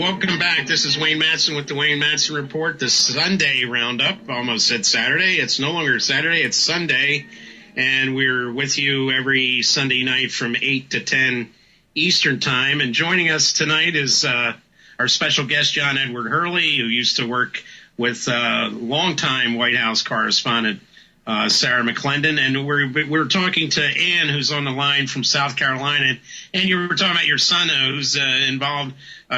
welcome back. This is Wayne Madsen with the Wayne Madsen Report, the Sunday Roundup. Almost said Saturday. It's no longer Saturday, it's Sunday. And we're with you every Sunday night from 8 to 10 Eastern Time. And joining us tonight is our special guest, John Edward Hurley, who used to work with longtime White House correspondent Sarah McClendon, and we're talking to Ann, who's on the line from South Carolina. And you were talking about your son, who's involved,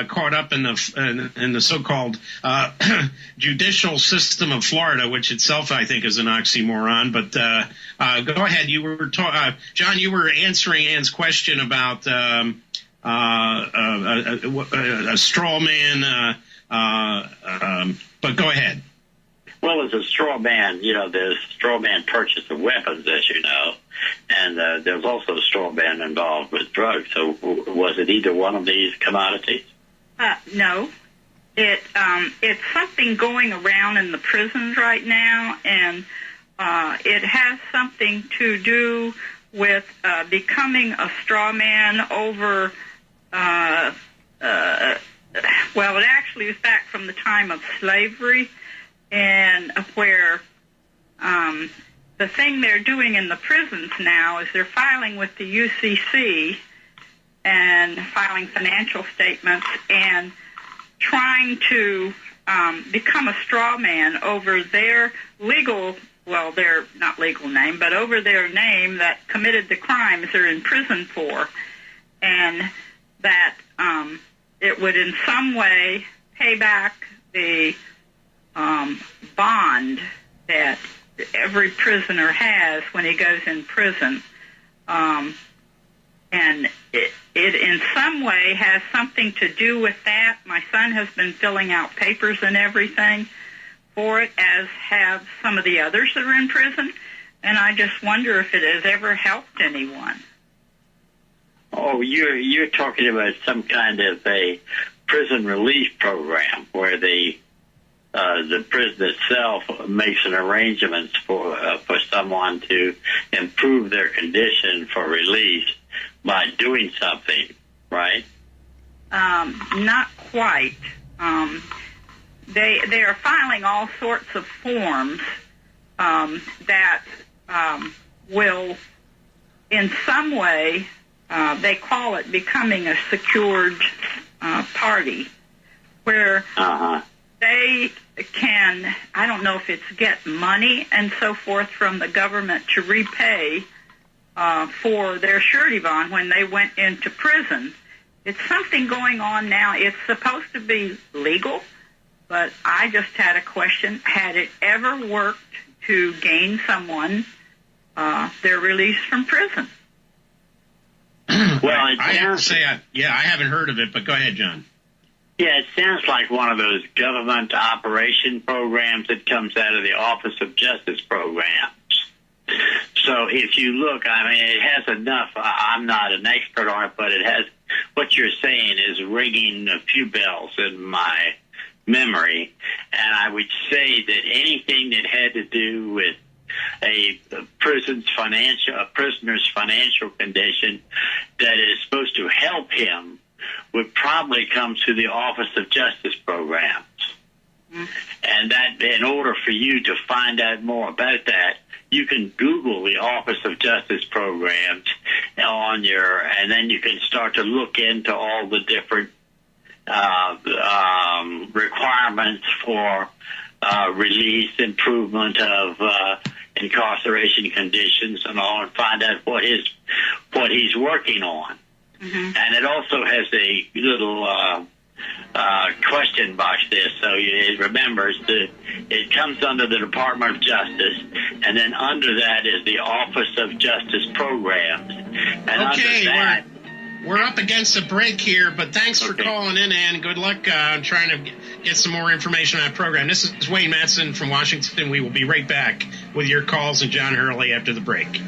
caught up in the so-called judicial system of Florida, which itself I think is an oxymoron. But go ahead. You were John. You were answering Ann's question about a straw man. But go ahead. Well, as a straw man, there's straw man purchase of weapons, as you know, and there's also a straw man involved with drugs. So was it either one of these commodities? No. It's something going around in the prisons right now, and it has something to do with becoming a straw man over, well, it actually is back from the time of slavery, and where the thing they're doing in the prisons now is they're filing with the UCC and filing financial statements and trying to become a straw man over their their not legal name, but over their name that committed the crimes they're in prison for, and that it would in some way pay back the bond that every prisoner has when he goes in prison. And it in some way has something to do with that. My son has been filling out papers and everything for it, as have some of the others that are in prison. And I just wonder if it has ever helped anyone. Oh, you're talking about some kind of a prison relief program where the prison itself makes an arrangement for someone to improve their condition for release by doing something, right? Not quite. They are filing all sorts of forms that will, in some way, they call it becoming a secured party, where they can, I don't know if it's get money and so forth from the government to repay for their surety bond when they went into prison. It's something going on now. It's supposed to be legal, but I just had a question. Had it ever worked to gain someone their release from prison? Well, I have to say, I haven't heard of it, but go ahead, John. Yeah, it sounds like one of those government operation programs that comes out of the Office of Justice programs. So if you look, it has enough. I'm not an expert on it, but it has, what you're saying is ringing a few bells in my memory. And I would say that anything that had to do with a prisoner's financial condition that is supposed to help him would probably come to the Office of Justice programs. Mm-hmm. And that, in order for you to find out more about that, you can Google the Office of Justice programs and then you can start to look into all the different requirements for release, improvement of incarceration conditions, and all, and find out what he's working on. Mm-hmm. And it also has a little question box there, so it remembers it comes under the Department of Justice, and then under that is the Office of Justice Programs. And okay, under that, we're up against a break here, but thanks for calling in, and good luck trying to get some more information on that program. This is Wayne Madsen from Washington. We will be right back with your calls and John Hurley after the break.